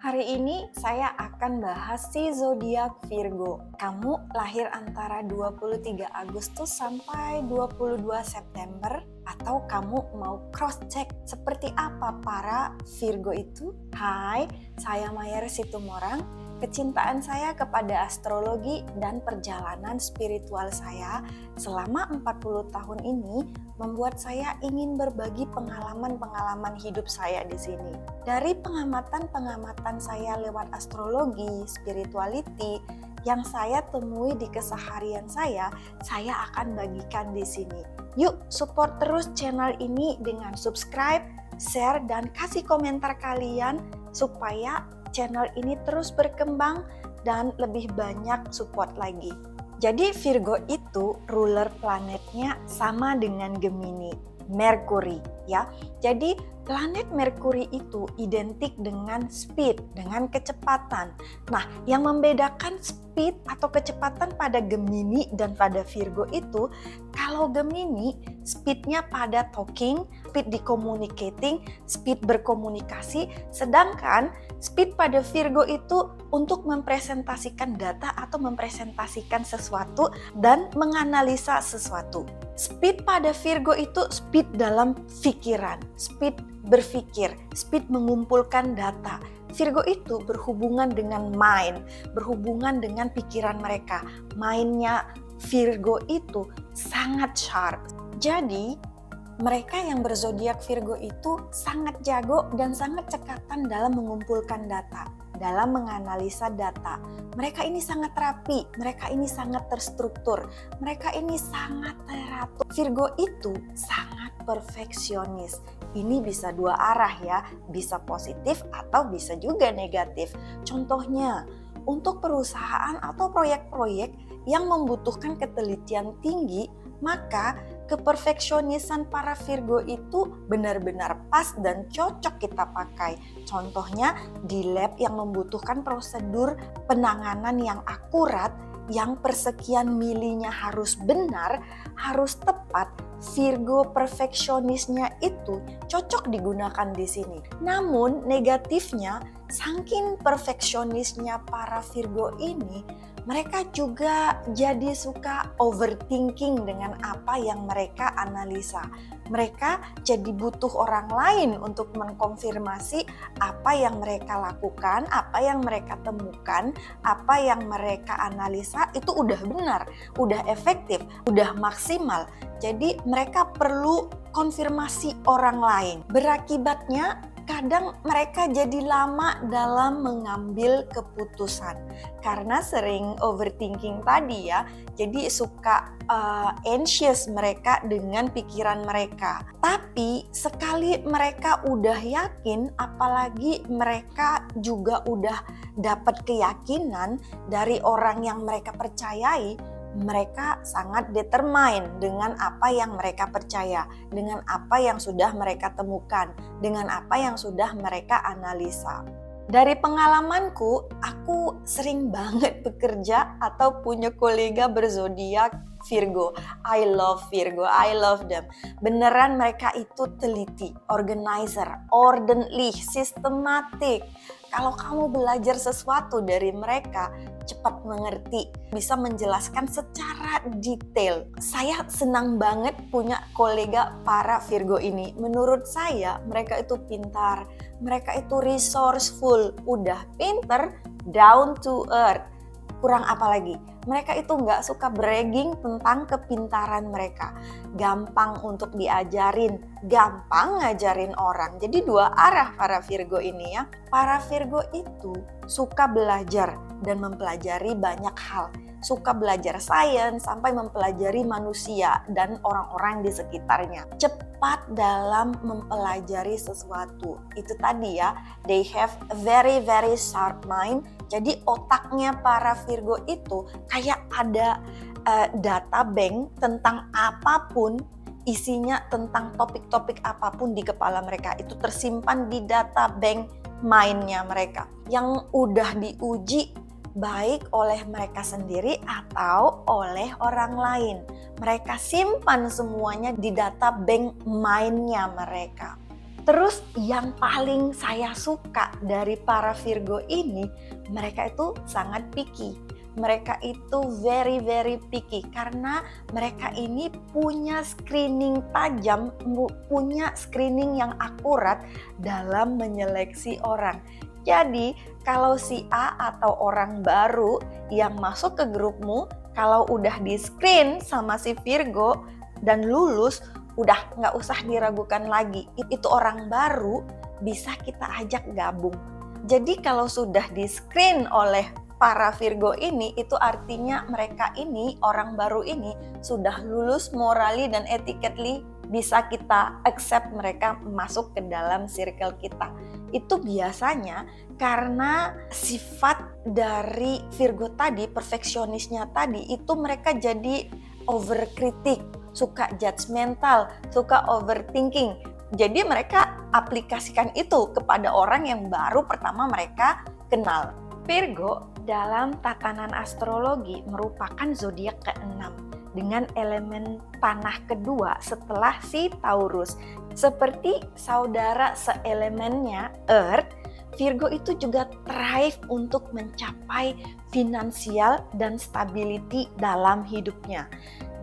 Hari ini saya akan bahas si zodiak Virgo. Kamu lahir antara 23 Agustus sampai 22 September atau kamu mau cross check seperti apa para Virgo itu? Hai, saya Mayer Situmorang. Kecintaan saya kepada astrologi dan perjalanan spiritual saya selama 40 tahun ini membuat saya ingin berbagi pengalaman-pengalaman hidup saya di sini. Dari pengamatan-pengamatan saya lewat astrologi, spirituality yang saya temui di keseharian saya akan bagikan di sini. Yuk, support terus channel ini dengan subscribe, share, dan kasih komentar kalian supaya channel ini terus berkembang dan lebih banyak support lagi. Jadi Virgo itu ruler planetnya sama dengan Gemini, Mercury ya. Jadi planet Mercury itu identik dengan speed, dengan kecepatan. Nah, yang membedakan speed atau kecepatan pada Gemini dan pada Virgo itu, kalau Gemini speednya pada talking, speed di communicating, speed berkomunikasi, sedangkan speed pada Virgo itu untuk mempresentasikan data atau mempresentasikan sesuatu dan menganalisa sesuatu. Speed pada Virgo itu speed dalam pikiran, speed berpikir, speed mengumpulkan data. Virgo itu berhubungan dengan mind, berhubungan dengan pikiran mereka. Mindnya Virgo itu sangat sharp. Jadi mereka yang berzodiak Virgo itu sangat jago dan sangat cekatan dalam mengumpulkan data, dalam menganalisa data. Mereka ini sangat rapi, mereka ini sangat terstruktur, mereka ini sangat teratur. Virgo itu sangat perfeksionis. Ini bisa dua arah ya, bisa positif atau bisa juga negatif. Contohnya, untuk perusahaan atau proyek-proyek yang membutuhkan ketelitian tinggi, maka keperfeksionisan para Virgo itu benar-benar pas dan cocok kita pakai. Contohnya di lab yang membutuhkan prosedur penanganan yang akurat, yang persekian milinya harus benar, harus tepat. Virgo perfeksionisnya itu cocok digunakan di sini. Namun negatifnya, saking perfeksionisnya para Virgo ini, mereka juga jadi suka overthinking dengan apa yang mereka analisa. Mereka jadi butuh orang lain untuk mengkonfirmasi apa yang mereka lakukan, apa yang mereka temukan, apa yang mereka analisa itu udah benar, udah efektif, udah maksimal. Jadi mereka perlu konfirmasi orang lain. Berakibatnya kadang mereka jadi lama dalam mengambil keputusan karena sering overthinking tadi ya. Jadi suka anxious mereka dengan pikiran mereka. Tapi sekali mereka udah yakin, apalagi mereka juga udah dapat keyakinan dari orang yang mereka percayai, mereka sangat determine dengan apa yang mereka percaya, dengan apa yang sudah mereka temukan, dengan apa yang sudah mereka analisa. Dari pengalamanku, aku sering banget bekerja atau punya kolega berzodiak Virgo. I love Virgo, I love them. Beneran mereka itu teliti, organizer, orderly, systematic. Kalau kamu belajar sesuatu dari mereka, cepat mengerti, bisa menjelaskan secara detail. Saya senang banget punya kolega para Virgo ini. Menurut saya, mereka itu pintar, mereka itu resourceful, udah pinter, down to earth. Kurang apa lagi? Mereka itu nggak suka bragging tentang kepintaran mereka. Gampang untuk diajarin, gampang ngajarin orang. Jadi dua arah para Virgo ini ya. Para Virgo itu suka belajar dan mempelajari banyak hal. Suka belajar sains sampai mempelajari manusia dan orang-orang di sekitarnya. Cepat dalam mempelajari sesuatu. Itu tadi ya, they have a very very sharp mind. Jadi otaknya para Virgo itu kayak ada data bank tentang apapun, isinya tentang topik-topik apapun di kepala mereka. Itu tersimpan di data bank mind-nya mereka yang udah diuji baik oleh mereka sendiri atau oleh orang lain. Mereka simpan semuanya di data bank mind-nya mereka. Terus yang paling saya suka dari para Virgo ini, mereka itu sangat picky. Mereka itu very picky karena mereka ini punya screening tajam, punya screening yang akurat dalam menyeleksi orang. Jadi kalau si A atau orang baru yang masuk ke grupmu, kalau udah di screen sama si Virgo dan lulus, udah nggak usah diragukan lagi. Itu orang baru bisa kita ajak gabung. Jadi kalau sudah di screen oleh para Virgo ini, itu artinya mereka ini, orang baru ini sudah lulus morally dan ethically, bisa kita accept mereka masuk ke dalam circle kita. Itu biasanya karena sifat dari Virgo tadi, perfeksionisnya tadi, itu mereka jadi overkritik, suka judgmental, suka overthinking. Jadi mereka aplikasikan itu kepada orang yang baru pertama mereka kenal. Virgo dalam tatanan astrologi merupakan zodiak ke-6 dengan elemen tanah kedua setelah si Taurus. Seperti saudara seelemennya Earth, Virgo itu juga thrive untuk mencapai finansial dan stability dalam hidupnya.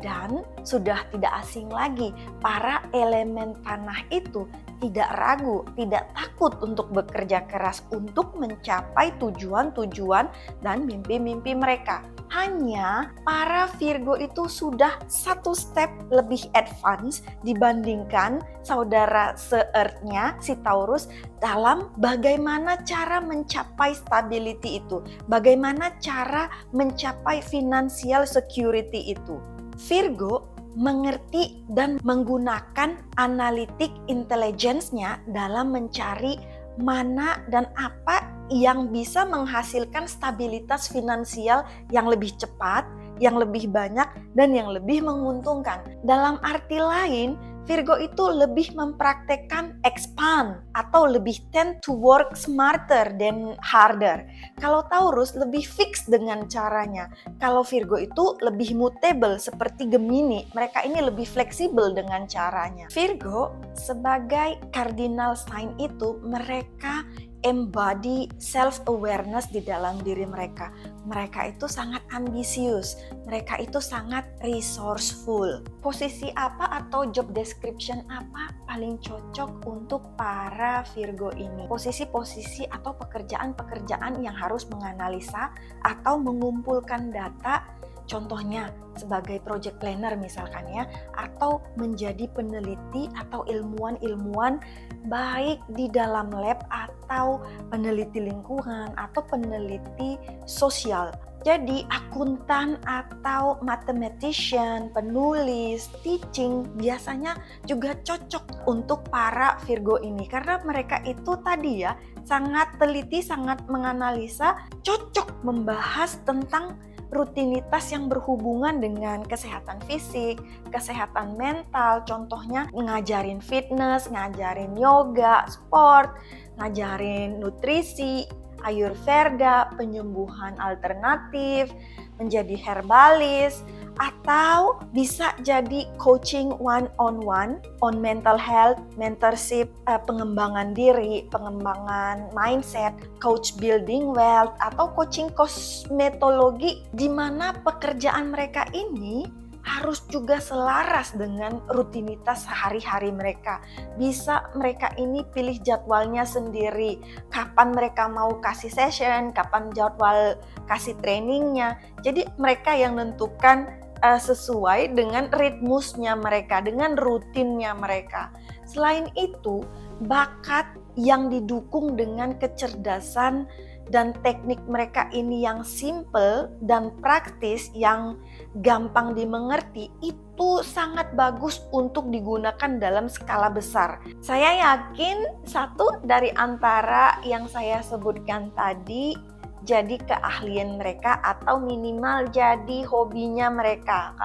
Dan sudah tidak asing lagi, para elemen tanah itu tidak ragu, tidak takut untuk bekerja keras untuk mencapai tujuan-tujuan dan mimpi-mimpi mereka. Hanya para Virgo itu sudah satu step lebih advance dibandingkan saudara se-Earth-nya, si Taurus, dalam bagaimana cara mencapai stability itu, bagaimana cara mencapai financial security itu. Virgo mengerti dan menggunakan analitik intelligence-nya dalam mencari mana dan apa yang bisa menghasilkan stabilitas finansial yang lebih cepat, yang lebih banyak, dan yang lebih menguntungkan. Dalam arti lain, Virgo itu lebih mempraktekkan expand atau lebih tend to work smarter than harder. Kalau Taurus lebih fix dengan caranya. Kalau Virgo itu lebih mutable seperti Gemini. Mereka ini lebih fleksibel dengan caranya. Virgo sebagai cardinal sign itu mereka embody self-awareness di dalam diri mereka. Mereka itu sangat ambisius, mereka itu sangat resourceful. Posisi apa atau job description apa paling cocok untuk para Virgo ini? Posisi-posisi atau pekerjaan-pekerjaan yang harus menganalisa atau mengumpulkan data, contohnya sebagai project planner misalkan ya, atau menjadi peneliti atau ilmuwan-ilmuwan baik di dalam lab atau peneliti lingkungan atau peneliti sosial. Jadi akuntan atau mathematician, penulis, teaching biasanya juga cocok untuk para Virgo ini karena mereka itu tadi ya sangat teliti, sangat menganalisa, cocok membahas tentang rutinitas yang berhubungan dengan kesehatan fisik, kesehatan mental, contohnya ngajarin fitness, ngajarin yoga, sport, ngajarin nutrisi, Ayurveda, penyembuhan alternatif, menjadi herbalis, atau bisa jadi coaching one-on-one on mental health, mentorship, pengembangan diri, pengembangan mindset, coach building wealth, atau coaching kosmetologi, di mana pekerjaan mereka ini harus juga selaras dengan rutinitas sehari-hari mereka. Bisa mereka ini pilih jadwalnya sendiri, kapan mereka mau kasih session, kapan jadwal kasih trainingnya. Jadi mereka yang menentukan sesuai dengan ritmusnya mereka, dengan rutinnya mereka. Selain itu, bakat yang didukung dengan kecerdasan dan teknik mereka ini yang simple dan praktis, yang gampang dimengerti, itu sangat bagus untuk digunakan dalam skala besar. Saya yakin satu dari antara yang saya sebutkan tadi jadi keahlian mereka atau minimal jadi hobinya mereka.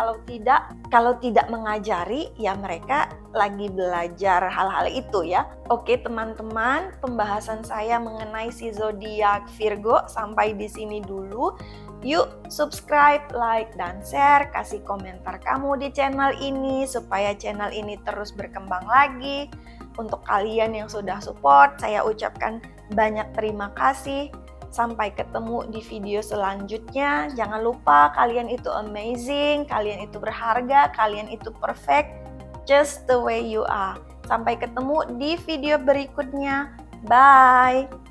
Kalau tidak mengajari, ya mereka lagi belajar hal-hal itu ya. Oke teman-teman, pembahasan saya mengenai si zodiak Virgo sampai di sini dulu. Yuk subscribe, like, dan share, kasih komentar kamu di channel ini supaya channel ini terus berkembang lagi. Untuk kalian yang sudah support, saya ucapkan banyak terima kasih. Sampai ketemu di video selanjutnya. Jangan lupa kalian itu amazing, kalian itu berharga, kalian itu perfect, just the way you are. Sampai ketemu di video berikutnya. Bye!